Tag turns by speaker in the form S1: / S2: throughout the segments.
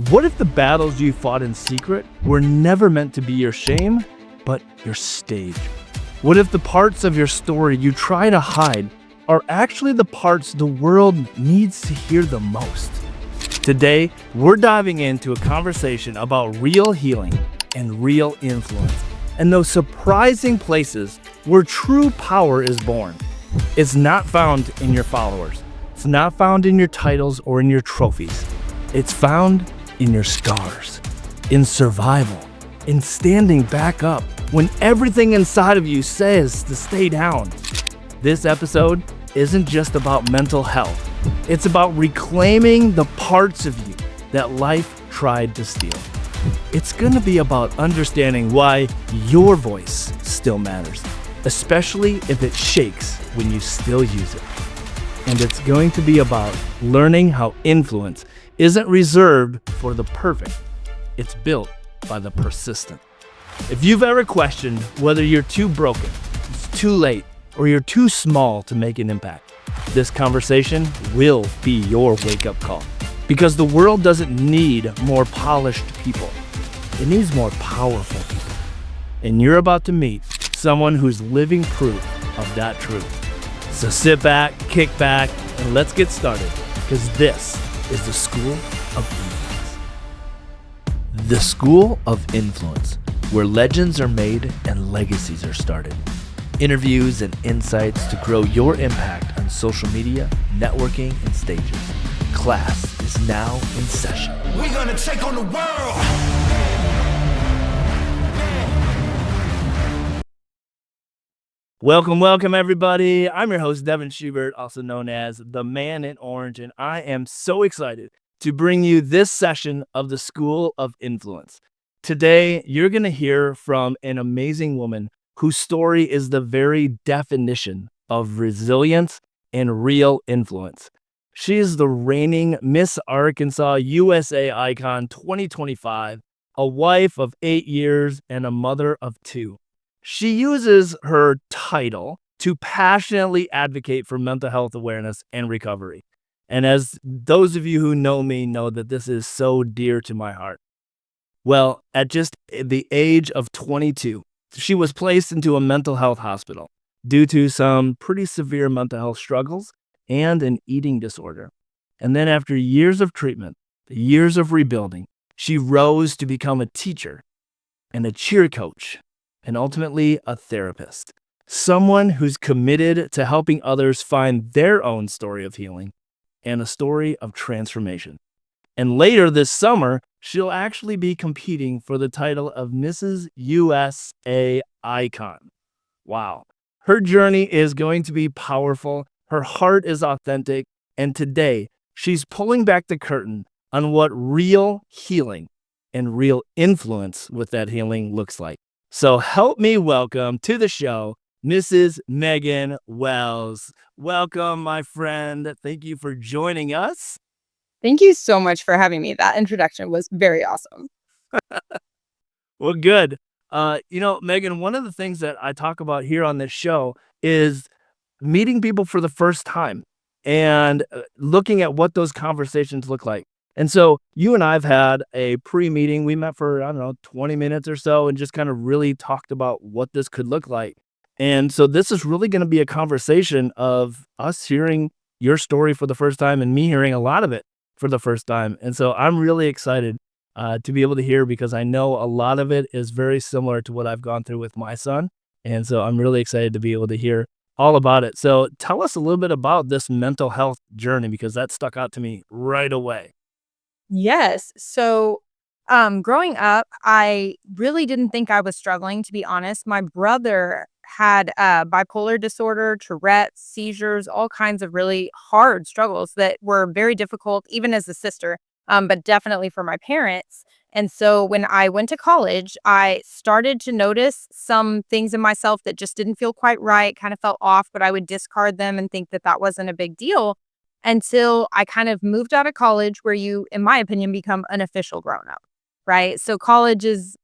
S1: What if the battles you fought in secret were never meant to be your shame, but your stage? What if the parts of your story you try to hide are actually the parts the world needs to hear the most? Today, we're diving into a conversation about real healing and real influence, and those surprising places where true power is born. It's not found in your followers. It's not found in your titles or in your trophies. It's found in your scars, in survival, in standing back up when everything inside of you says to stay down. This episode isn't just about mental health. It's about reclaiming the parts of you that life tried to steal. It's going to be about understanding why your voice still matters, especially if it shakes when you still use it. And it's going to be about learning how influence isn't reserved for the perfect. It's built by the persistent. If you've ever questioned whether you're too broken, it's too late, or you're too small to make an impact, this conversation will be your wake-up call. Because the world doesn't need more polished people. It needs more powerful people. And you're about to meet someone who's living proof of that truth. So sit back, kick back, and let's get started. Because this is the School of Influence. The School of Influence, where legends are made and legacies are started. Interviews and insights to grow your impact on social media, networking, and stages. Class is now in session.
S2: We're gonna take on the world.
S1: Welcome, everybody. I'm your host, Devin Schubert, also known as the Man in Orange, and I am so excited to bring you this session of the School of Influence. Today, you're going to hear from an amazing woman whose story is the very definition of resilience and real influence. She is the reigning Miss Arkansas USA Icon 2025, a wife of 8 years and a mother of 2. She uses her title to passionately advocate for mental health awareness and recovery. And as those of you who know me know that this is so dear to my heart. Well, at just the age of 22, she was placed into a mental health hospital due to some pretty severe mental health struggles and an eating disorder. And then after years of treatment, years of rebuilding, she rose to become a teacher and a cheer coach, and ultimately a therapist, someone who's committed to helping others find their own story of healing and a story of transformation. And later this summer, she'll actually be competing for the title of Mrs. USA Icon. Wow. Her journey is going to be powerful. Her heart is authentic. And today, she's pulling back the curtain on what real healing and real influence with that healing looks like. So help me welcome to the show, Mrs. Megan Wells. Welcome, my friend. Thank you for joining us.
S3: Thank you so much for having me. That introduction was very awesome.
S1: Well, good. Megan, one of the things that I talk about here on this show is meeting people for the first time and looking at what those conversations look like. And so you and I have had a pre-meeting. We met for, 20 minutes or so and just kind of really talked about what this could look like. And so this is really going to be a conversation of us hearing your story for the first time and me hearing a lot of it for the first time. And so I'm really excited to be able to hear because I know a lot of it is very similar to what I've gone through with my son. And so I'm really excited to be able to hear all about it. So tell us a little bit about this mental health journey because that stuck out to me right away.
S3: Yes. So, growing up, I really didn't think I was struggling, to be honest. My brother had bipolar disorder, Tourette's, seizures, all kinds of really hard struggles that were very difficult, even as a sister, but definitely for my parents. And so when I went to college, I started to notice some things in myself that just didn't feel quite right, kind of felt off, but I would discard them and think that that wasn't a big deal until I kind of moved out of college where you, in my opinion, become an official grown up, right? So college is,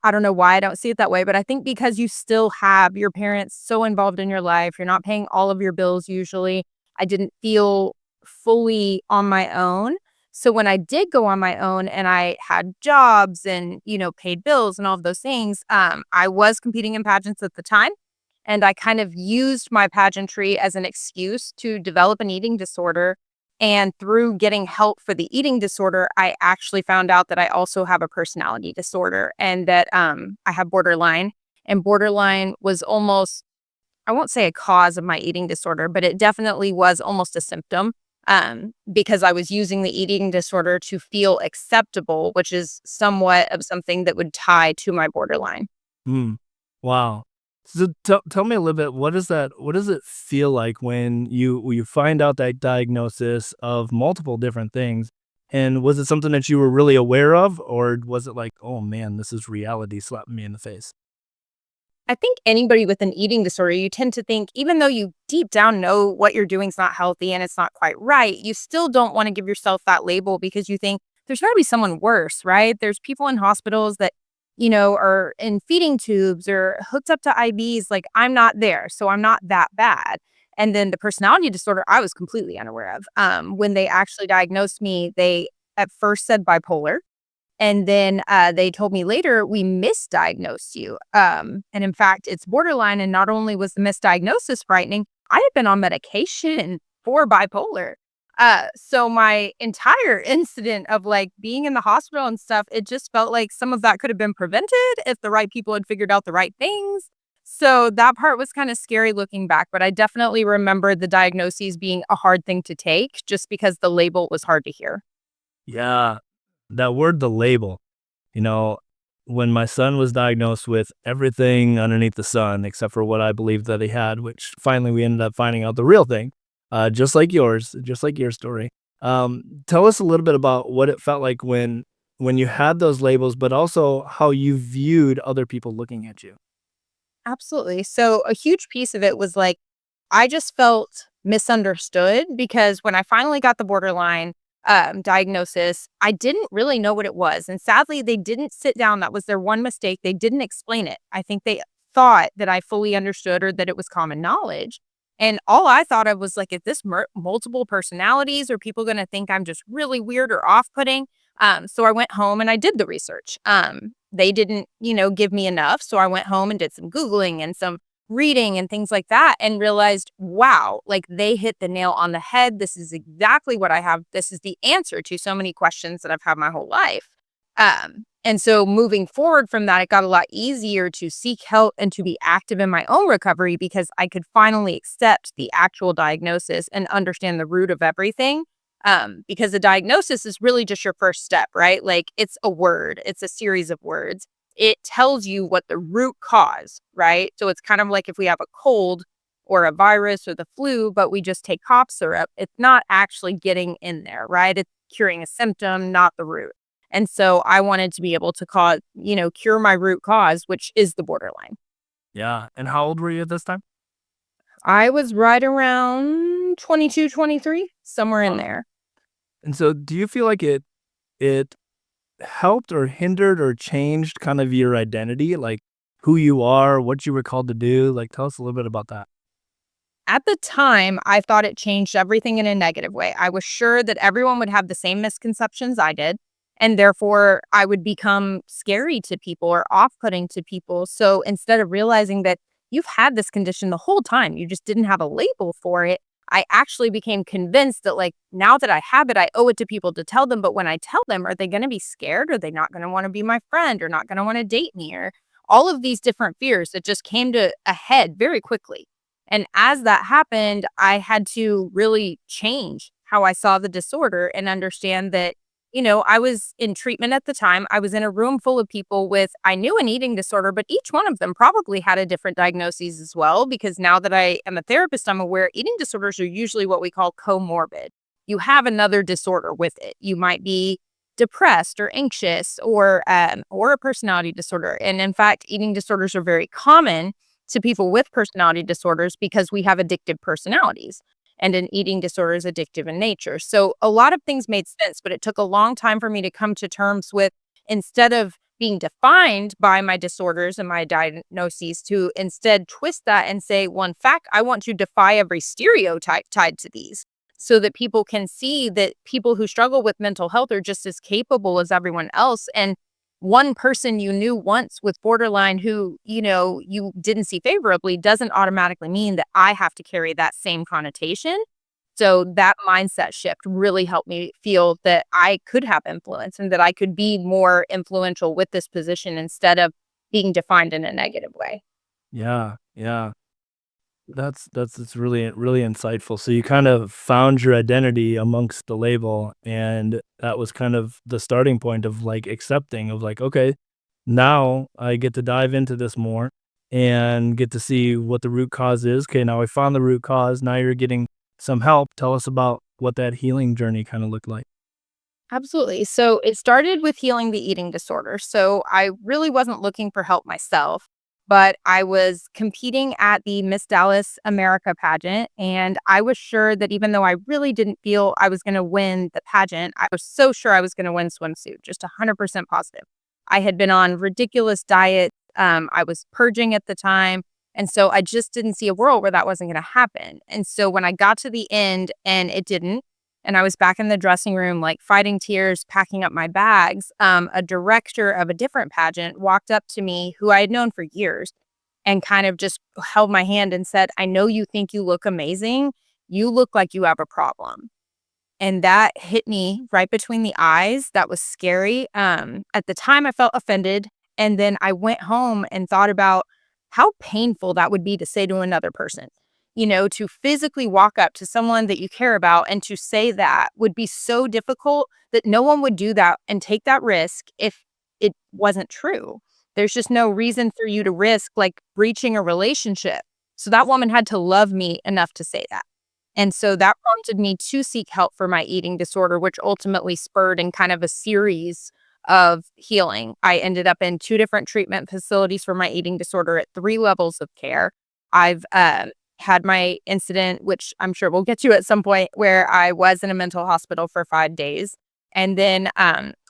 S3: I don't know why I don't see it that way, but I think because you still have your parents so involved in your life, you're not paying all of your bills usually. I didn't feel fully on my own. So when I did go on my own and I had jobs and, paid bills and all of those things, I was competing in pageants at the time. And I kind of used my pageantry as an excuse to develop an eating disorder. And through getting help for the eating disorder, I actually found out that I also have a personality disorder and that I have borderline. And borderline was almost, I won't say a cause of my eating disorder, but it definitely was almost a symptom, because I was using the eating disorder to feel acceptable, which is somewhat of something that would tie to my borderline.
S1: Hmm. Wow. So tell me a little bit, what does it feel like when you find out that diagnosis of multiple different things? And was it something that you were really aware of, or was it like, "Oh man, this is reality slapping me in the face?"
S3: I think anybody with an eating disorder, you tend to think, even though you deep down know what you're doing is not healthy and it's not quite right, you still don't want to give yourself that label because you think there's got to be someone worse, right? There's people in hospitals that, are in feeding tubes or hooked up to IVs. Like, I'm not there, so I'm not that bad. And then the personality disorder, I was completely unaware of. When they actually diagnosed me, they at first said bipolar. And then they told me later, we misdiagnosed you. And in fact, it's borderline. And not only was the misdiagnosis frightening, I had been on medication for bipolar. So my entire incident of like being in the hospital and stuff, it just felt like some of that could have been prevented if the right people had figured out the right things. So that part was kind of scary looking back, but I definitely remember the diagnoses being a hard thing to take just because the label was hard to hear.
S1: Yeah, that word, the label. You know, when my son was diagnosed with everything underneath the sun, except for what I believed that he had, which finally we ended up finding out the real thing, just like yours, just like your story. Tell us a little bit about what it felt like when you had those labels, but also how you viewed other people looking at you.
S3: Absolutely. So a huge piece of it was like, I just felt misunderstood because when I finally got the borderline diagnosis, I didn't really know what it was. And sadly, they didn't sit down. That was their one mistake. They didn't explain it. I think they thought that I fully understood or that it was common knowledge. And all I thought of was like, if this multiple personalities, are people going to think I'm just really weird or off putting? So I went home and I did the research. They didn't, give me enough. So I went home and did some Googling and some reading and things like that and realized, wow, like they hit the nail on the head. This is exactly what I have. This is the answer to so many questions that I've had my whole life. And so moving forward from that, it got a lot easier to seek help and to be active in my own recovery because I could finally accept the actual diagnosis and understand the root of everything. Because the diagnosis is really just your first step, right? Like it's a word, it's a series of words. It tells you what the root cause, right? So it's kind of like if we have a cold or a virus or the flu, but we just take cough syrup, it's not actually getting in there, right? It's curing a symptom, not the root. And so I wanted to be able to cure my root cause, which is the borderline.
S1: Yeah. And how old were you at this time?
S3: I was right around 22, 23, somewhere in
S1: Wow.
S3: there.
S1: And so do you feel like it helped or hindered or changed kind of your identity, like who you are, what you were called to do? Like, tell us a little bit about that.
S3: At the time, I thought it changed everything in a negative way. I was sure that everyone would have the same misconceptions I did, and therefore I would become scary to people or off-putting to people. So instead of realizing that you've had this condition the whole time, you just didn't have a label for it, I actually became convinced that like now that I have it, I owe it to people to tell them. But when I tell them, are they going to be scared? Are they not going to want to be my friend or not going to want to date me or all of these different fears that just came to a head very quickly. And as that happened, I had to really change how I saw the disorder and understand that, I was in treatment at the time. I was in a room full of people with, I knew an eating disorder, but each one of them probably had a different diagnosis as well. Because now that I am a therapist, I'm aware eating disorders are usually what we call comorbid. You have another disorder with it. You might be depressed or anxious or a personality disorder. And in fact, eating disorders are very common to people with personality disorders because we have addictive personalities and an eating disorder is addictive in nature. So a lot of things made sense, but it took a long time for me to come to terms with instead of being defined by my disorders and my diagnoses to instead twist that and say, well, in fact, I want to defy every stereotype tied to these. so that people can see that people who struggle with mental health are just as capable as everyone else. And one person you knew once with borderline who, you didn't see favorably doesn't automatically mean that I have to carry that same connotation. So that mindset shift really helped me feel that I could have influence and that I could be more influential with this position instead of being defined in a negative way.
S1: Yeah, yeah. That's really really insightful. So you kind of found your identity amongst the label, and that was kind of the starting point of like accepting of like, okay, now I get to dive into this more and get to see what the root cause is. Okay, now I found the root cause. Now you're getting some help. Tell us about what that healing journey kind of looked like.
S3: Absolutely. So it started with healing the eating disorder. So I really wasn't looking for help myself, but I was competing at the Miss Dallas America pageant. And I was sure that even though I really didn't feel I was going to win the pageant, I was so sure I was going to win swimsuit, just 100% positive. I had been on ridiculous diet. I was purging at the time. And so I just didn't see a world where that wasn't going to happen. And so when I got to the end and it didn't, and I was back in the dressing room, like fighting tears, packing up my bags. A director of a different pageant walked up to me, who I had known for years, and kind of just held my hand and said, "I know you think you look amazing. You look like you have a problem." And that hit me right between the eyes. That was scary. At the time, I felt offended. And then I went home and thought about how painful that would be to say to another person. To physically walk up to someone that you care about and to say that would be so difficult that no one would do that and take that risk if it wasn't true. There's just no reason for you to risk like breaching a relationship. So that woman had to love me enough to say that. And so that prompted me to seek help for my eating disorder, which ultimately spurred in kind of a series of healing. I ended up in 2 different treatment facilities for my eating disorder at 3 levels of care. I've had my incident, which I'm sure we'll get to at some point, where I was in a mental hospital for 5 days. And then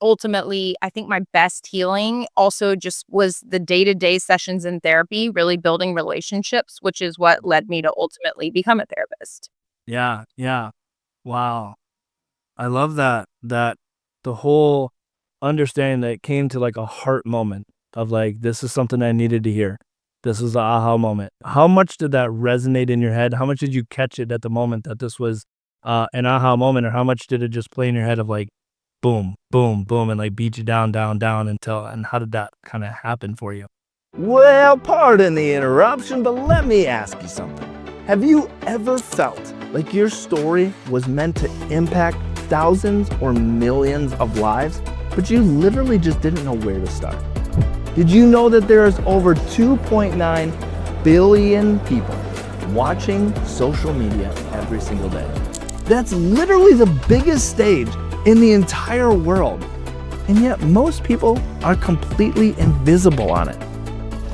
S3: ultimately, I think my best healing also just was the day-to-day sessions in therapy, really building relationships, which is what led me to ultimately become a therapist.
S1: Yeah, yeah. Wow. I love that the whole understanding that it came to like a heart moment of like, this is something I needed to hear. This was the aha moment. How much did that resonate in your head? How much did you catch it at the moment that this was an aha moment, or how much did it just play in your head of like boom, boom, boom, and like beat you down, down, down until, and how did that kind of happen for you?
S2: Well, pardon the interruption, but let me ask you something. Have you ever felt like your story was meant to impact thousands or millions of lives, but you literally just didn't know where to start? Did you know that there's over 2.9 billion people watching social media every single day? That's literally the biggest stage in the entire world. And yet most people are completely invisible on it.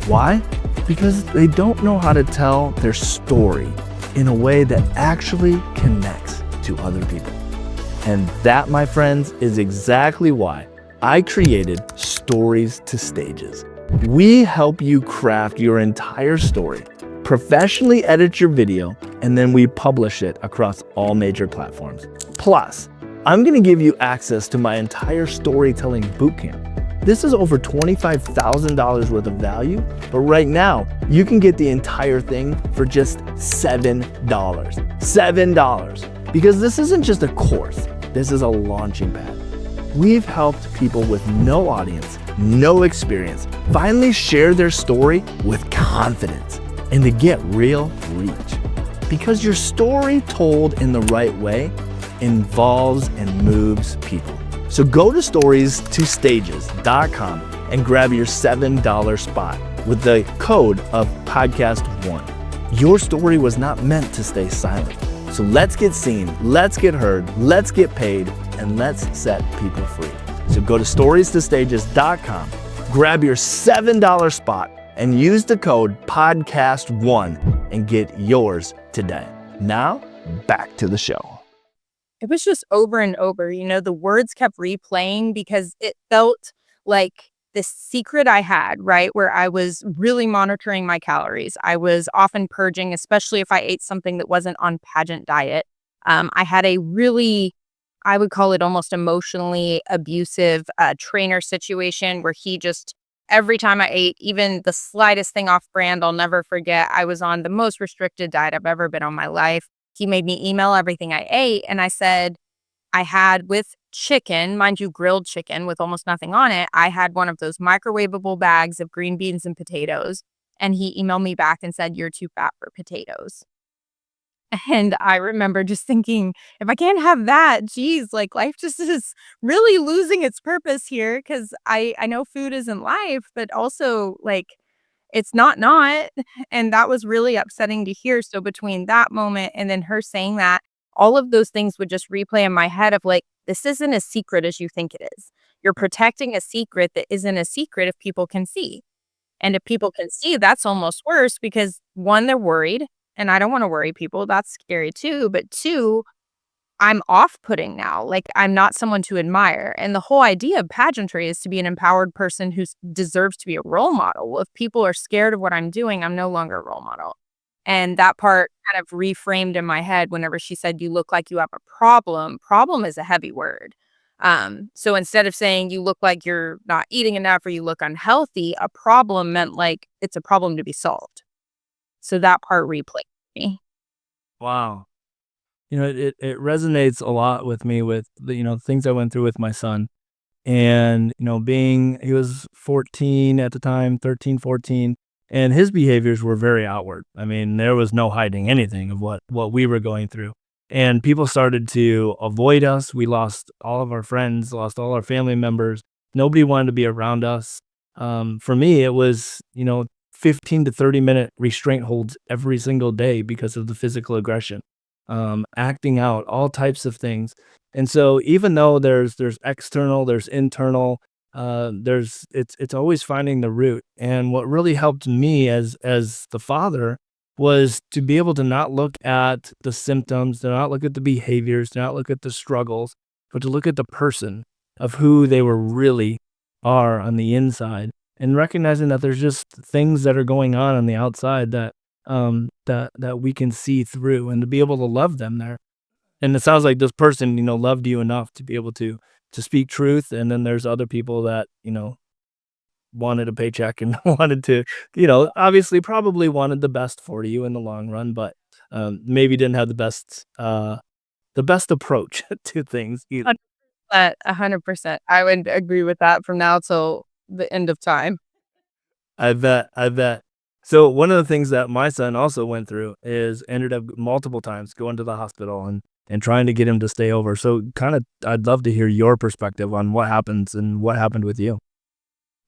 S2: Why? Because they don't know how to tell their story in a way that actually connects to other people. And that, my friends, is exactly why I created Stories to Stages. We help you craft your entire story, professionally edit your video, and then we publish it across all major platforms. Plus, I'm going to give you access to my entire storytelling bootcamp. This is over $25,000 worth of value, but right now you can get the entire thing for just $7. $7. Because this isn't just a course, this is a launching pad. We've helped people with no audience, no experience, finally share their story with confidence and to get real reach. Because your story told in the right way involves and moves people. So go to stories2stages.com and grab your $7 spot with the code of podcast1. Your story was not meant to stay silent. So let's get seen, let's get heard, let's get paid, and let's set people free. So go to stories2stages.com, grab your $7 spot, and use the code podcast1 and get yours today. Now, back to the show.
S3: It was just over and over, the words kept replaying because it felt like this secret I had, right? Where I was really monitoring my calories. I was often purging, especially if I ate something that wasn't on pageant diet. I had a really, I would call it almost emotionally abusive trainer situation where he just, every time I ate, even the slightest thing off brand, I'll never forget. I was on the most restricted diet I've ever been on my life. He made me email everything I ate. And I said, I had with chicken, mind you, grilled chicken with almost nothing on it. I had one of those microwavable bags of green beans and potatoes. And he emailed me back and said, "You're too fat for potatoes." And I remember just thinking, if I can't have that, geez, like life just is really losing its purpose here because I know food isn't life, but also like it's not. And that was really upsetting to hear. So between that moment and then her saying that, all of those things would just replay in my head of like, this isn't as secret as you think it is. You're protecting a secret that isn't a secret if people can see. And if people can see, that's almost worse because one, they're worried, and I don't wanna worry people, that's scary too, but two, I'm off-putting now, like, I'm not someone to admire, and the whole idea of pageantry is to be an empowered person who deserves to be a role model. Well, if people are scared of what I'm doing, I'm no longer a role model, and that part kind of reframed in my head whenever she said, "You look like you have a problem is a heavy word. So instead of saying, "You look like you're not eating enough," or "You look unhealthy," a problem meant, like, it's a problem to be solved. So that part replayed me.
S1: Wow. It resonates a lot with me with the, things I went through with my son. And, being he was 14 at the time, 13, 14, and his behaviors were very outward. I mean, there was no hiding anything of what we were going through. And people started to avoid us. We lost all of our friends, lost all our family members. Nobody wanted to be around us. For me, it was, 15 to 30-minute restraint holds every single day because of the physical aggression, acting out, all types of things. And so even though there's external, there's internal, it's always finding the root. And what really helped me as the father was to be able to not look at the symptoms, to not look at the behaviors, to not look at the struggles, but to look at the person of who they were really are on the inside, and recognizing that there's just things that are going on the outside that we can see through, and to be able to love them there. And it sounds like this person, loved you enough to be able to speak truth, and then there's other people that, wanted a paycheck and wanted to, obviously probably wanted the best for you in the long run, but, maybe didn't have the best approach to things either.
S3: 100%. I would agree with that from now till the end of time.
S1: I bet. So one of the things that my son also went through is ended up multiple times going to the hospital and trying to get him to stay over. So kind of, I'd love to hear your perspective on what happens and what happened with you.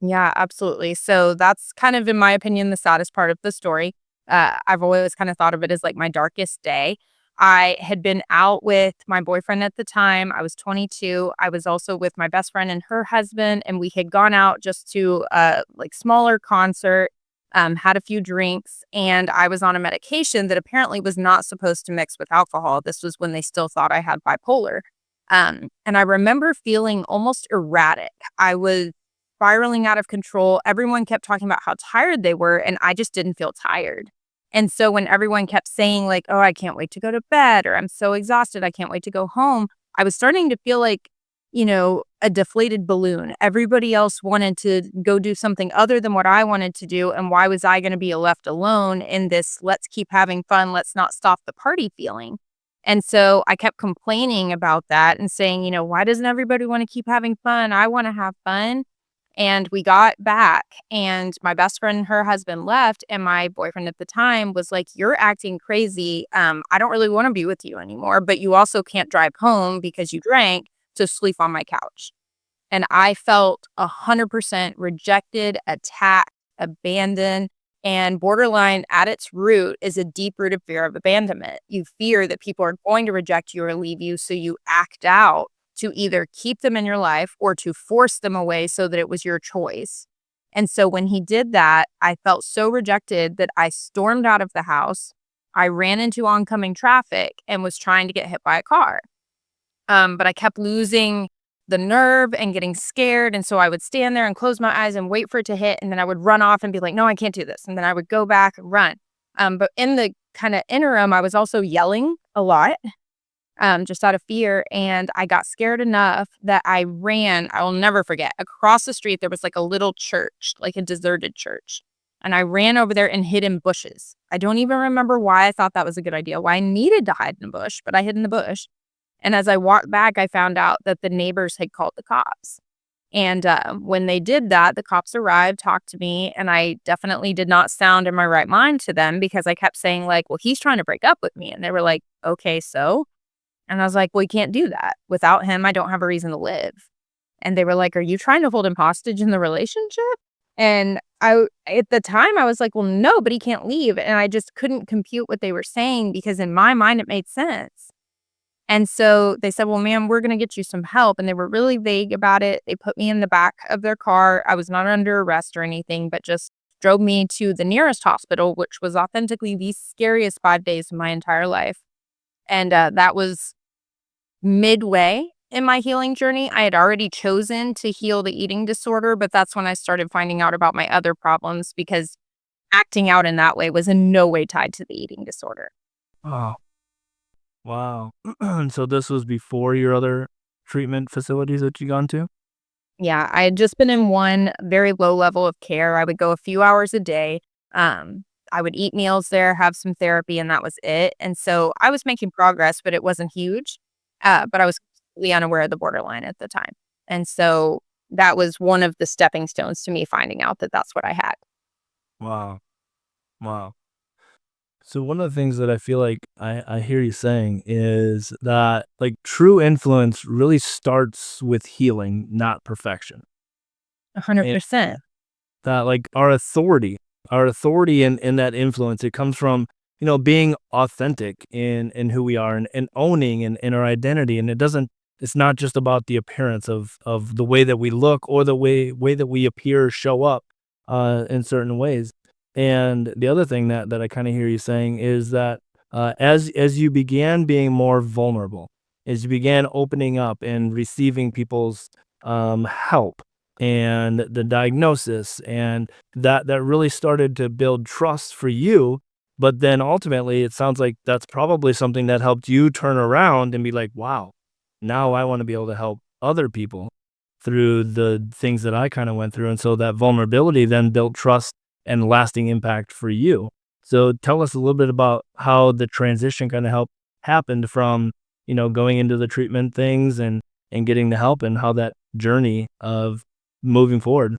S3: Yeah, absolutely. So that's kind of, in my opinion, the saddest part of the story. I've always kind of thought of it as like my darkest day. I had been out with my boyfriend at the time. I was 22. I was also with my best friend and her husband, and we had gone out just to a like smaller concert, had a few drinks, and I was on a medication that apparently was not supposed to mix with alcohol. This was when they still thought I had bipolar. And I remember feeling almost erratic. I was spiraling out of control. Everyone kept talking about how tired they were, and I just didn't feel tired. And so when everyone kept saying like, "Oh, I can't wait to go to bed," or "I'm so exhausted, I can't wait to go home," I was starting to feel like, a deflated balloon. Everybody else wanted to go do something other than what I wanted to do, and why was I going to be left alone in this let's keep having fun, let's not stop the party feeling? And so I kept complaining about that and saying, "Why doesn't everybody want to keep having fun? I want to have fun." And we got back, and my best friend and her husband left, and my boyfriend at the time was like, "You're acting crazy. I don't really want to be with you anymore, but you also can't drive home because you drank, so sleep on my couch." And I felt 100% rejected, attacked, abandoned, and borderline at its root is a deep-rooted fear of abandonment. You fear that people are going to reject you or leave you, so you act out to either keep them in your life or to force them away so that it was your choice. And so when he did that, I felt so rejected that I stormed out of the house. I ran into oncoming traffic and was trying to get hit by a car. But I kept losing the nerve and getting scared. And so I would stand there and close my eyes and wait for it to hit. And then I would run off and be like, "No, I can't do this." And then I would go back and run. But in the kind of interim, I was also yelling a lot. just out of fear. And I got scared enough that I ran. I will never forget. Across the street, there was like a little church, like a deserted church. And I ran over there and hid in bushes. I don't even remember why I thought that was a good idea, why I needed to hide in a bush, but I hid in the bush. And as I walked back, I found out that the neighbors had called the cops. And when they did that, the cops arrived, talked to me, and I definitely did not sound in my right mind to them because I kept saying, like, well, he's trying to break up with me. And they were like, okay, so? And I was like, well, you can't do that. Without him, I don't have a reason to live. And they were like, are you trying to hold him hostage in the relationship? And at the time, I was like, well, no, but he can't leave. And I just couldn't compute what they were saying because in my mind, it made sense. And so they said, well, ma'am, we're going to get you some help. And they were really vague about it. They put me in the back of their car. I was not under arrest or anything, but just drove me to the nearest hospital, which was authentically the scariest 5 days of my entire life. And that was midway in my healing journey. I had already chosen to heal the eating disorder, but that's when I started finding out about my other problems because acting out in that way was in no way tied to the eating disorder.
S1: Oh, wow. And so this was before your other treatment facilities that you gone to?
S3: Yeah, I had just been in one very low level of care. I would go a few hours a day. I would eat meals there, have some therapy, and that was it. And so I was making progress, but it wasn't huge. But I was completely unaware of the borderline at the time. And so that was one of the stepping stones to me finding out that that's what I had.
S1: Wow. Wow. So one of the things that I feel like I hear you saying is that like true influence really starts with healing, not perfection. And
S3: 100%.
S1: that like our authority in that influence, it comes from, being authentic in who we are and owning in our identity. And it's not just about the appearance of the way that we look or the way that we appear, show up in certain ways. And the other thing that I kind of hear you saying is that as you began being more vulnerable, as you began opening up and receiving people's help and the diagnosis, and that really started to build trust for you. But then ultimately, it sounds like that's probably something that helped you turn around and be like, wow, now I want to be able to help other people through the things that I kind of went through. And so that vulnerability then built trust and lasting impact for you. So tell us a little bit about how the transition kind of helped happened from, going into the treatment things and getting the help, and how that journey of moving forward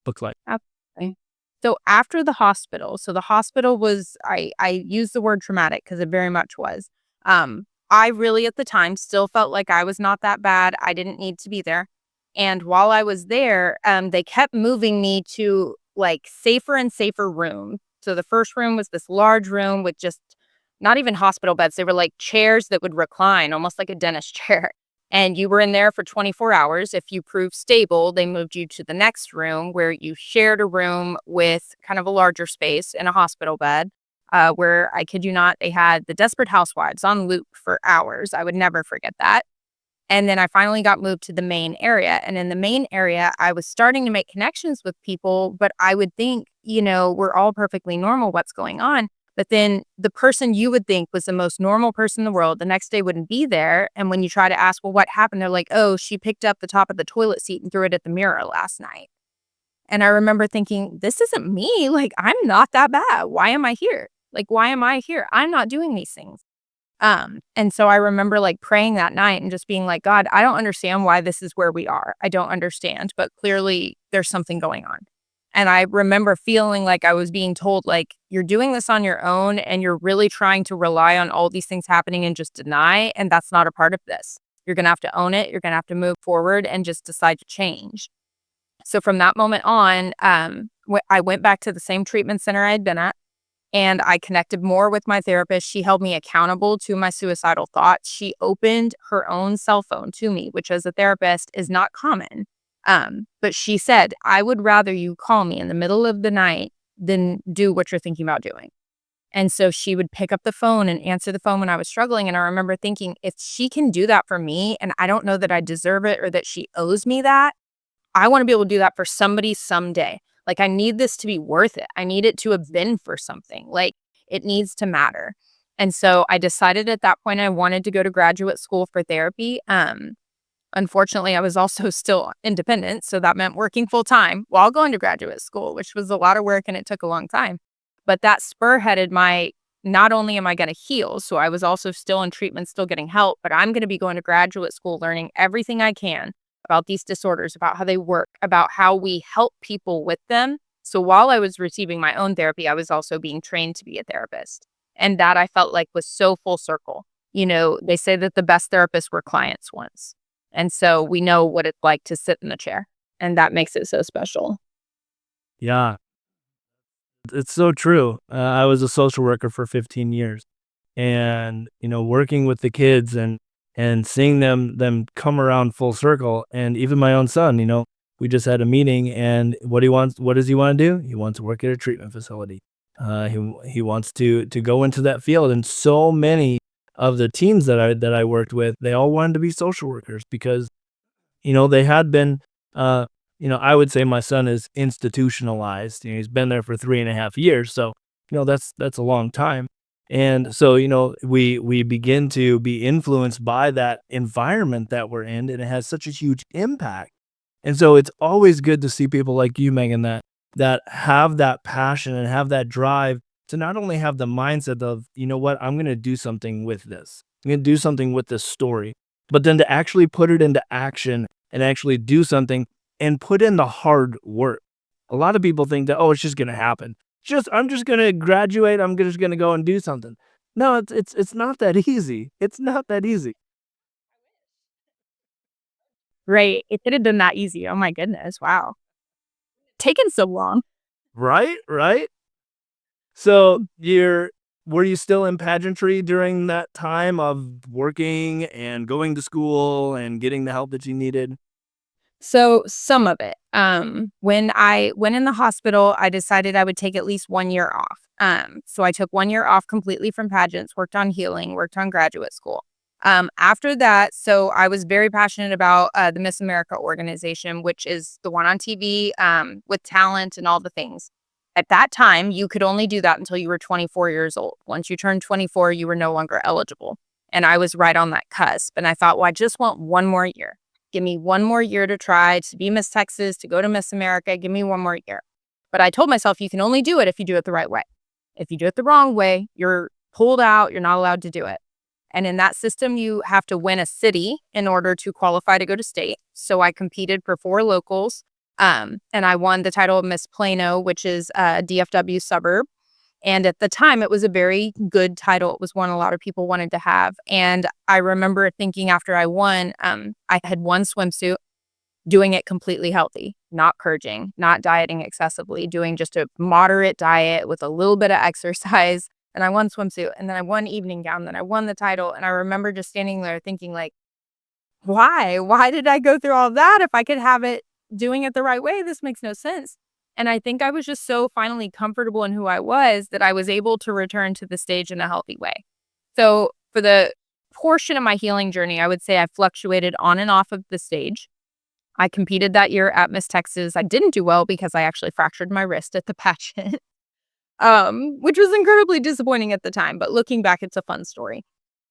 S1: looks like.
S3: Absolutely. So after the hospital, so the hospital was, I use the word traumatic because it very much was. I really at the time still felt like I was not that bad. I didn't need to be there. And while I was there, they kept moving me to like safer and safer rooms. So the first room was this large room with just not even hospital beds. They were like chairs that would recline, almost like a dentist chair. And you were in there for 24 hours. If you proved stable, they moved you to the next room where you shared a room with kind of a larger space and a hospital bed. Where I kid you not, they had the Desperate Housewives on loop for hours. I would never forget that. And then I finally got moved to the main area. And in the main area, I was starting to make connections with people, but I would think, we're all perfectly normal. What's going on? But then the person you would think was the most normal person in the world, the next day wouldn't be there. And when you try to ask, well, what happened? They're like, oh, she picked up the top of the toilet seat and threw it at the mirror last night. And I remember thinking, this isn't me. Like, I'm not that bad. Why am I here? Like, why am I here? I'm not doing these things. And so I remember like praying that night and just being like, God, I don't understand why this is where we are. I don't understand, but clearly there's something going on. And I remember feeling like I was being told, like, you're doing this on your own and you're really trying to rely on all these things happening and just deny. And that's not a part of this. You're going to have to own it. You're going to have to move forward and just decide to change. So from that moment on, I went back to the same treatment center I had been at. And I connected more with my therapist. She held me accountable to my suicidal thoughts. She opened her own cell phone to me, which as a therapist is not common. But she said, I would rather you call me in the middle of the night than do what you're thinking about doing. And so she would pick up the phone and answer the phone when I was struggling. And I remember thinking, if she can do that for me, and I don't know that I deserve it or that she owes me that, I want to be able to do that for somebody someday. Like, I need this to be worth it. I need it to have been for something. Like, it needs to matter. And so I decided at that point I wanted to go to graduate school for therapy. Unfortunately, I was also still independent, so that meant working full time while going to graduate school, which was a lot of work and it took a long time. But that spearheaded my, not only am I going to heal, so I was also still in treatment, still getting help, but I'm going to be going to graduate school, learning everything I can about these disorders, about how they work, about how we help people with them. So while I was receiving my own therapy, I was also being trained to be a therapist. And that I felt like was so full circle. They say that the best therapists were clients once. And so we know what it's like to sit in the chair, and that makes it so special.
S1: Yeah, it's so true. I was a social worker for 15 years, and working with the kids and seeing them come around full circle, and even my own son. We just had a meeting, and what does he want to do? He wants to work at a treatment facility. He wants to go into that field, and so many of the teams that I worked with, they all wanted to be social workers because they had been, I would say my son is institutionalized. He's been there for 3.5 years. So, that's a long time. And so, we begin to be influenced by that environment that we're in, and it has such a huge impact. And so it's always good to see people like you, Megan, that have that passion and have that drive to not only have the mindset of, what, I'm going to do something with this. I'm going to do something with this story, but then to actually put it into action and actually do something and put in the hard work. A lot of people think that, oh, it's just going to happen. I'm just going to graduate. I'm just going to go and do something. No, it's not that easy. It's not that easy.
S3: Right. It could have been that easy. Oh my goodness. Wow. Taken so long.
S1: Right? Right? So were you still in pageantry during that time of working and going to school and getting the help that you needed?
S3: So some of it. When I went in the hospital, I decided I would take at least 1 year off. So I took 1 year off completely from pageants, worked on healing, worked on graduate school. After that, so I was very passionate about the Miss America organization, which is the one on TV with talent and all the things. At that time, you could only do that until you were 24 years old. Once you turned 24, you were no longer eligible. And I was right on that cusp. And I thought, well, I just want 1 more year. Give me 1 more year to try to be Miss Texas, to go to Miss America. Give me 1 more year. But I told myself you can only do it if you do it the right way. If you do it the wrong way, you're pulled out. You're not allowed to do it. And in that system, you have to win a city in order to qualify to go to state. So I competed for 4 locals, and I won the title of Miss Plano, which is a DFW suburb. And at the time, it was a very good title. It was one a lot of people wanted to have. And I remember thinking after I won, I had one swimsuit, doing it completely healthy, not purging, not dieting excessively, doing just a moderate diet with a little bit of exercise. And I won swimsuit, and then I won evening gown, then I won the title. And I remember just standing there thinking like, why? Why did I go through all that? If I could have it doing it the right way, this makes no sense. And I think I was just so finally comfortable in who I was that I was able to return to the stage in a healthy way. So for the portion of my healing journey, I would say I fluctuated on and off of the stage. I competed that year at Miss Texas. I didn't do well because I actually fractured my wrist at the pageant, which was incredibly disappointing at the time. But looking back, it's a fun story.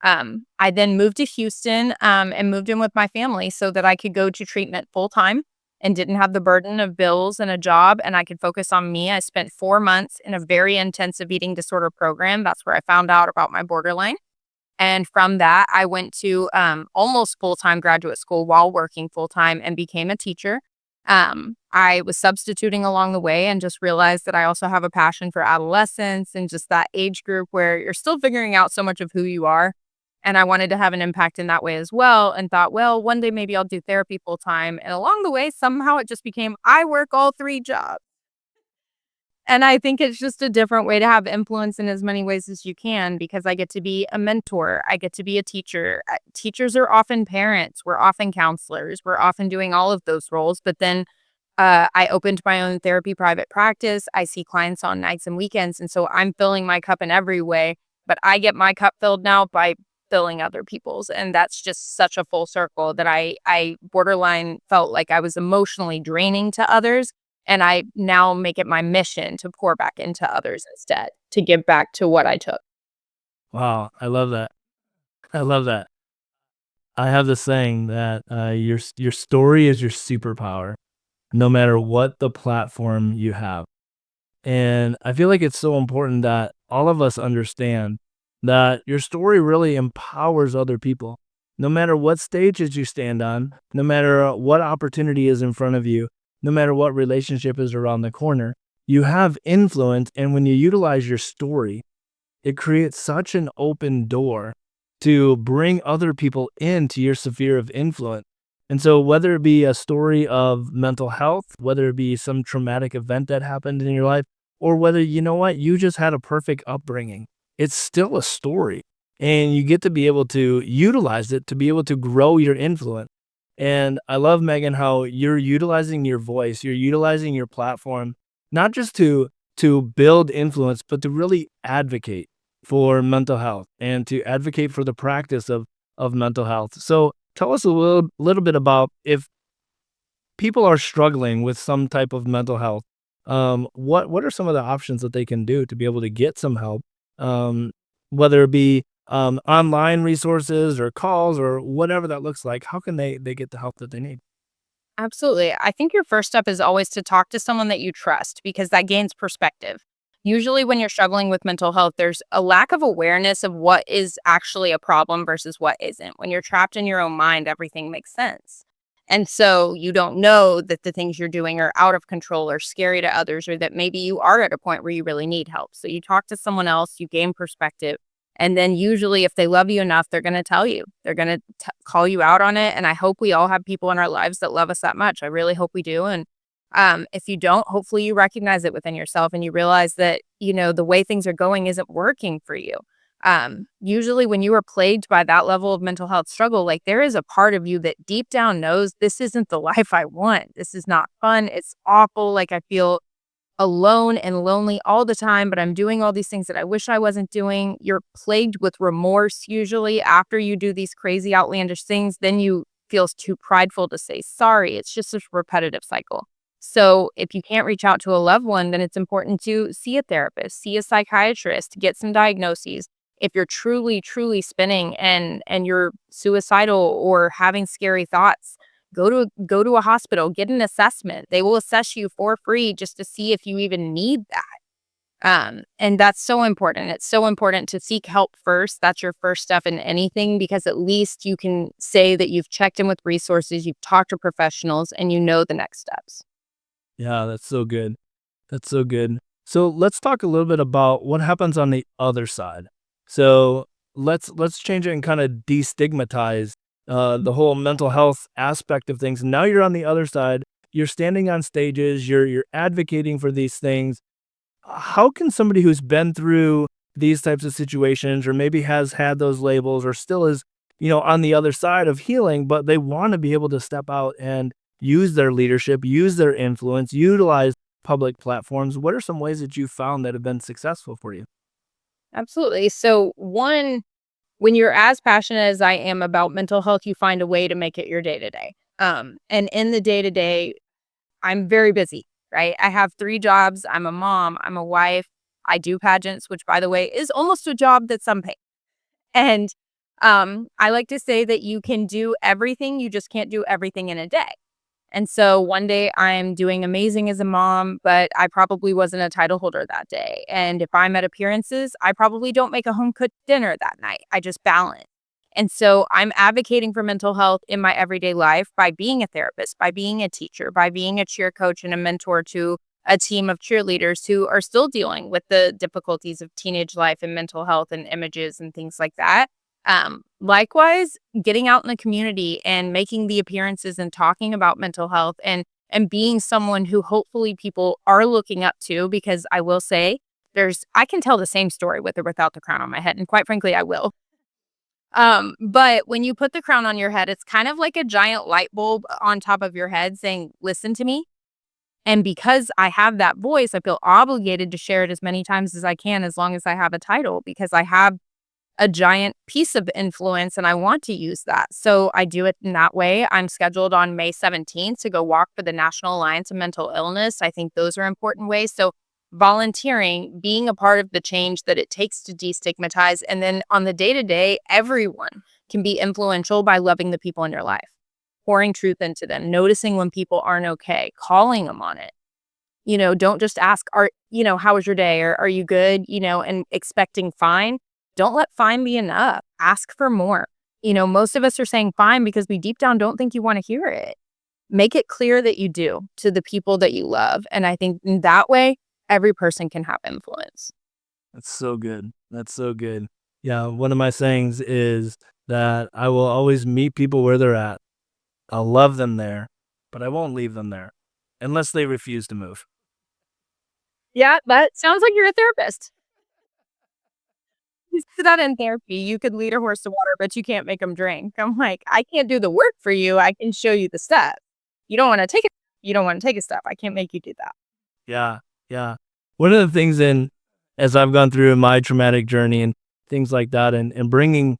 S3: I then moved to Houston and moved in with my family so that I could go to treatment full time and didn't have the burden of bills and a job, and I could focus on me. I spent 4 months in a very intensive eating disorder program. That's where I found out about my borderline. And from that, I went to almost full-time graduate school while working full-time and became a teacher. I was substituting along the way and just realized that I also have a passion for adolescence and just that age group where you're still figuring out so much of who you are. And I wanted to have an impact in that way as well, and thought, well, one day maybe I'll do therapy full time. And along the way, somehow it just became, I work all 3 jobs. And I think it's just a different way to have influence in as many ways as you can, because I get to be a mentor. I get to be a teacher. Teachers are often parents. We're often counselors. We're often doing all of those roles. But then I opened my own therapy private practice. I see clients on nights and weekends. And so I'm filling my cup in every way. But I get my cup filled now by filling other people's. And that's just such a full circle that I borderline felt like I was emotionally draining to others. And I now make it my mission to pour back into others instead, to give back to what I took.
S1: Wow, I love that. I love that. I have this saying that your story is your superpower, no matter what the platform you have. And I feel like it's so important that all of us understand that your story really empowers other people. No matter what stages you stand on, no matter what opportunity is in front of you, no matter what relationship is around the corner, you have influence. And when you utilize your story, it creates such an open door to bring other people into your sphere of influence. And so, whether it be a story of mental health, whether it be some traumatic event that happened in your life, or whether you know what, you just had a perfect upbringing, it's still a story. And you get to be able to utilize it to be able to grow your influence. And I love, Megan, how you're utilizing your voice, you're utilizing your platform, not just to build influence, but to really advocate for mental health and to advocate for the practice of mental health. So tell us a little bit about if people are struggling with some type of mental health, what are some of the options that they can do to be able to get some help, um, whether it be online resources or calls or whatever that looks like. How can they get the help that they need?
S3: Absolutely. I think your first step is always to talk to someone that you trust because that gains perspective. Usually, when you're struggling with mental health, there's a lack of awareness of what is actually a problem versus what isn't. When you're trapped in your own mind, everything makes sense. And so you don't know that the things you're doing are out of control or scary to others, or that maybe you are at a point where you really need help. So you talk to someone else, you gain perspective. And then usually, if they love you enough, they're going to tell you, they're going to call you out on it. And I hope we all have people in our lives that love us that much. I really hope we do. And if you don't, hopefully you recognize it within yourself and you realize that, the way things are going isn't working for you. Usually when you are plagued by that level of mental health struggle, like there is a part of you that deep down knows this isn't the life I want. This is not fun. It's awful. Like I feel alone and lonely all the time, but I'm doing all these things that I wish I wasn't doing. You're plagued with remorse usually after you do these crazy, outlandish things. Then you feel too prideful to say sorry. It's just a repetitive cycle. So if you can't reach out to a loved one, then it's important to see a therapist, see a psychiatrist, get some diagnoses. If you're truly, truly spinning and you're suicidal or having scary thoughts, go to a hospital, get an assessment. They will assess you for free just to see if you even need that. And that's so important. It's so important to seek help first. That's your first step in anything because at least you can say that you've checked in with resources, you've talked to professionals, and you know the next steps.
S1: Yeah, that's so good. That's so good. So let's talk a little bit about what happens on the other side. So let's change it and kind of destigmatize the whole mental health aspect of things. Now you're on the other side. You're standing on stages. You're advocating for these things. How can somebody who's been through these types of situations, or maybe has had those labels, or still is, on the other side of healing, but they want to be able to step out and use their leadership, use their influence, utilize public platforms. What are some ways that you found that have been successful for you?
S3: Absolutely. So, one, when you're as passionate as I am about mental health, you find a way to make it your day to day. And in the day to day, I'm very busy, right? I have 3 jobs. I'm a mom, I'm a wife. I do pageants, which by the way is almost a job that's unpaid. And I like to say that you can do everything, you just can't do everything in a day. And so one day I'm doing amazing as a mom, but I probably wasn't a title holder that day. And if I'm at appearances, I probably don't make a home cooked dinner that night. I just balance. And so I'm advocating for mental health in my everyday life by being a therapist, by being a teacher, by being a cheer coach and a mentor to a team of cheerleaders who are still dealing with the difficulties of teenage life and mental health and images and things like that. Likewise, getting out in the community and making the appearances and talking about mental health and being someone who hopefully people are looking up to, because I will say I can tell the same story with or without the crown on my head, and quite frankly I will. But when you put the crown on your head, it's kind of like a giant light bulb on top of your head saying, listen to me. And because I have that voice, I feel obligated to share it as many times as I can, as long as I have a title, because I have a giant piece of influence and I want to use that. So I do it in that way. I'm scheduled on May 17th to go walk for the National Alliance of Mental Illness. I think those are important ways. So volunteering, being a part of the change that it takes to destigmatize. And then on the day to day, everyone can be influential by loving the people in your life, pouring truth into them, noticing when people aren't okay, calling them on it. Don't just ask, how was your day? Or are you good? And expecting fine. Don't let fine be enough. Ask for more. Most of us are saying fine because we deep down don't think you want to hear it. Make it clear that you do to the people that you love. And I think in that way, every person can have influence.
S1: That's so good. That's so good. Yeah, one of my sayings is that I will always meet people where they're at. I'll love them there, but I won't leave them there unless they refuse to move.
S3: Yeah, that sounds like you're a therapist. You said that in therapy. You could lead a horse to water, but you can't make him drink. I'm like, I can't do the work for you. I can show you the step. You don't want to take it. You don't want to take a step. I can't make you do that.
S1: Yeah, yeah. One of the things as I've gone through my traumatic journey and things like that, and bringing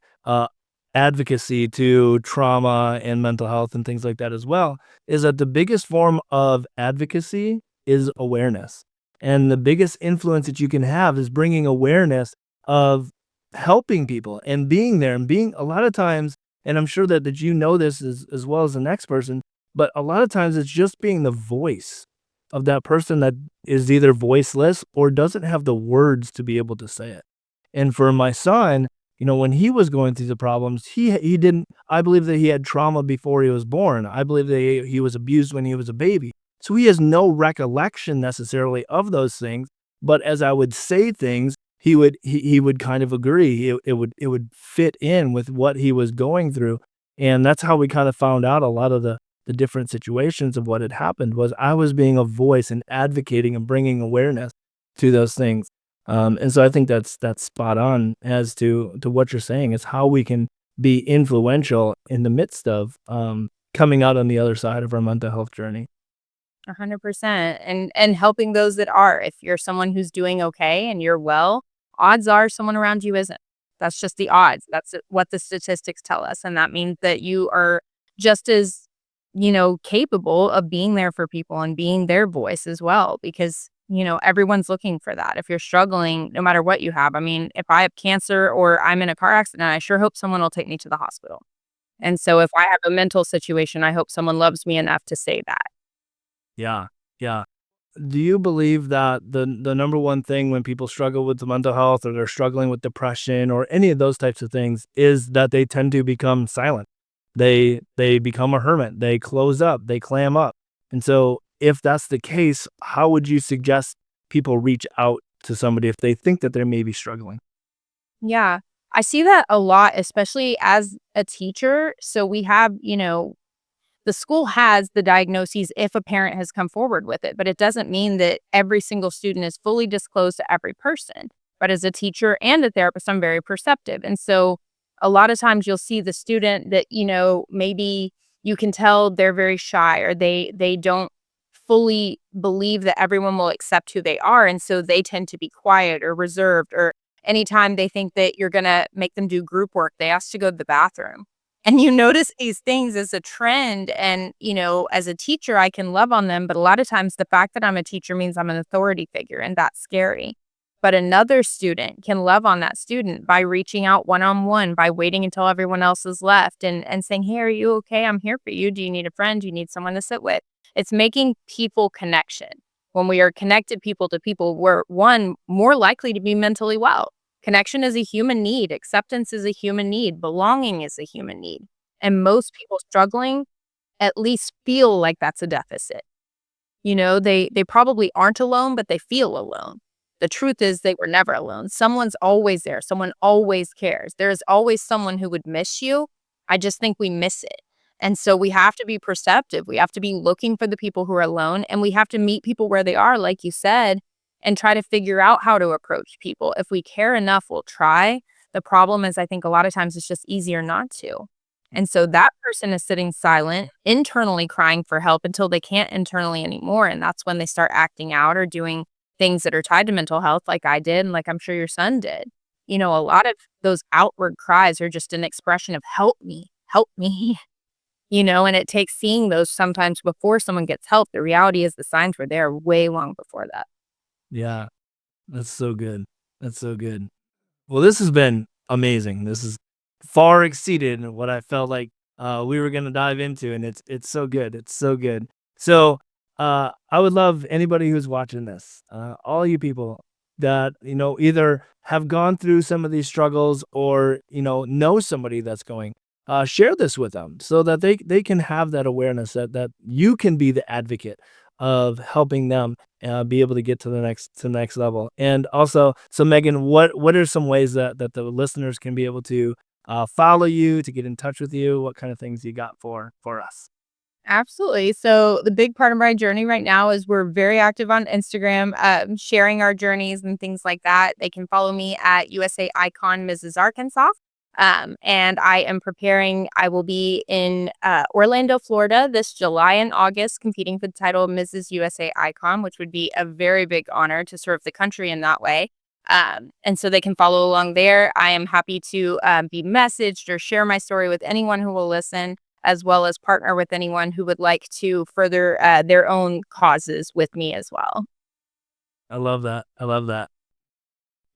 S1: advocacy to trauma and mental health and things like that as well, is that the biggest form of advocacy is awareness. And the biggest influence that you can have is bringing awareness of helping people and being there and being a lot of times, and I'm sure that you know this as well as the next person, but a lot of times it's just being the voice of that person that is either voiceless or doesn't have the words to be able to say it. And for my son, when he was going through the problems, he didn't. I believe that he had trauma before he was born. I believe that he was abused when he was a baby. So he has no recollection necessarily of those things. But as I would say things, he would kind of agree. It would fit in with what he was going through, and that's how we kind of found out a lot of the different situations of what had happened. Was I was being a voice and advocating and bringing awareness to those things. And so I think that's spot on as to what you're saying is how we can be influential in the midst of coming out on the other side of our mental health journey.
S3: 100%. And helping those that are. If you're someone who's doing okay and you're well, odds are someone around you isn't. That's just the odds. That's what the statistics tell us. And that means that you are just as, capable of being there for people and being their voice as well, because, everyone's looking for that. If you're struggling, no matter what you have, I mean, if I have cancer or I'm in a car accident, I sure hope someone will take me to the hospital. And so if I have a mental situation, I hope someone loves me enough to say that.
S1: Yeah, yeah. Do you believe that the number one thing when people struggle with the mental health or they're struggling with depression or any of those types of things is that they tend to become silent? They become a hermit. They close up. They clam up. And so if that's the case, how would you suggest people reach out to somebody if they think that they may be struggling?
S3: Yeah. I see that a lot, especially as a teacher. So we have, the school has the diagnoses if a parent has come forward with it, but it doesn't mean that every single student is fully disclosed to every person. But as a teacher and a therapist, I'm very perceptive. And so a lot of times you'll see the student that, maybe you can tell they're very shy or they don't fully believe that everyone will accept who they are. And so they tend to be quiet or reserved, or anytime they think that you're going to make them do group work, they ask to go to the bathroom. And you notice these things as a trend. And, as a teacher, I can love on them. But a lot of times the fact that I'm a teacher means I'm an authority figure, and that's scary. But another student can love on that student by reaching out one-on-one, by waiting until everyone else is left and saying, hey, are you okay? I'm here for you. Do you need a friend? Do you need someone to sit with? It's making people connection. When we are connected people to people, we're, one, more likely to be mentally well. Connection is a human need. Acceptance is a human need. Belonging is a human need. And most people struggling at least feel like that's a deficit. They probably aren't alone, but they feel alone. The truth is they were never alone. Someone's always there. Someone always cares. There is always someone who would miss you. I just think we miss it. And so we have to be perceptive. We have to be looking for the people who are alone, and we have to meet people where they are, like you said, and try to figure out how to approach people. If we care enough, we'll try. The problem is, I think a lot of times it's just easier not to. And so that person is sitting silent, internally crying for help until they can't internally anymore. And that's when they start acting out or doing things that are tied to mental health, like I did, and like I'm sure your son did. A lot of those outward cries are just an expression of help me, help me. And it takes seeing those sometimes before someone gets help. The reality is the signs were there way long before that.
S1: Yeah, that's so good. That's so good. Well, this has been amazing. This has far exceeded what I felt like we were gonna dive into, and it's so good. It's so good. So I would love anybody who's watching this, all you people that either have gone through some of these struggles or know somebody that's going. Share this with them so that they can have that awareness that you can be the advocate of helping them be able to get to the next level. And also, so Megan, what are some ways that the listeners can be able to follow you, to get in touch with you? What kind of things you got for us?
S3: Absolutely. So the big part of my journey right now is we're very active on Instagram, sharing our journeys and things like that. They can follow me at USA Icon Mrs. Arkansas. And I am preparing. I will be in Orlando, Florida this July and August competing for the title of Mrs. USA Icon, which would be a very big honor to serve the country in that way. And so they can follow along there. I am happy to be messaged or share my story with anyone who will listen, as well as partner with anyone who would like to further their own causes with me as well.
S1: I love that. I love that.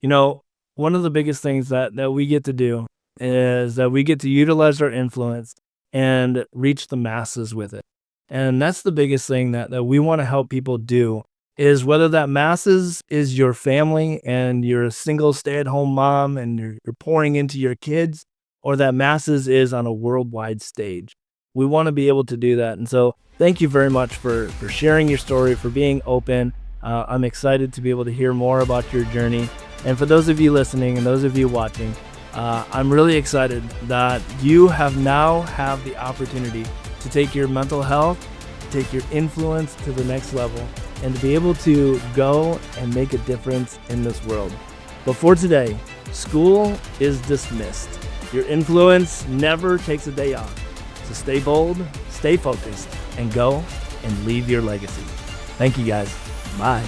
S1: You know, one of the biggest things that we get to do is that we get to utilize our influence and reach the masses with it. And that's the biggest thing that we want to help people do, is whether that masses is your family and you're a single stay-at-home mom and you're pouring into your kids, or that masses is on a worldwide stage. We want to be able to do that. And so thank you very much for sharing your story, for being open. I'm excited to be able to hear more about your journey. And for those of you listening and those of you watching, I'm really excited that you have the opportunity to take your mental health, take your influence to the next level, and to be able to go and make a difference in this world. But for today, school is dismissed. Your influence never takes a day off. So stay bold, stay focused, and go and leave your legacy. Thank you guys. Bye.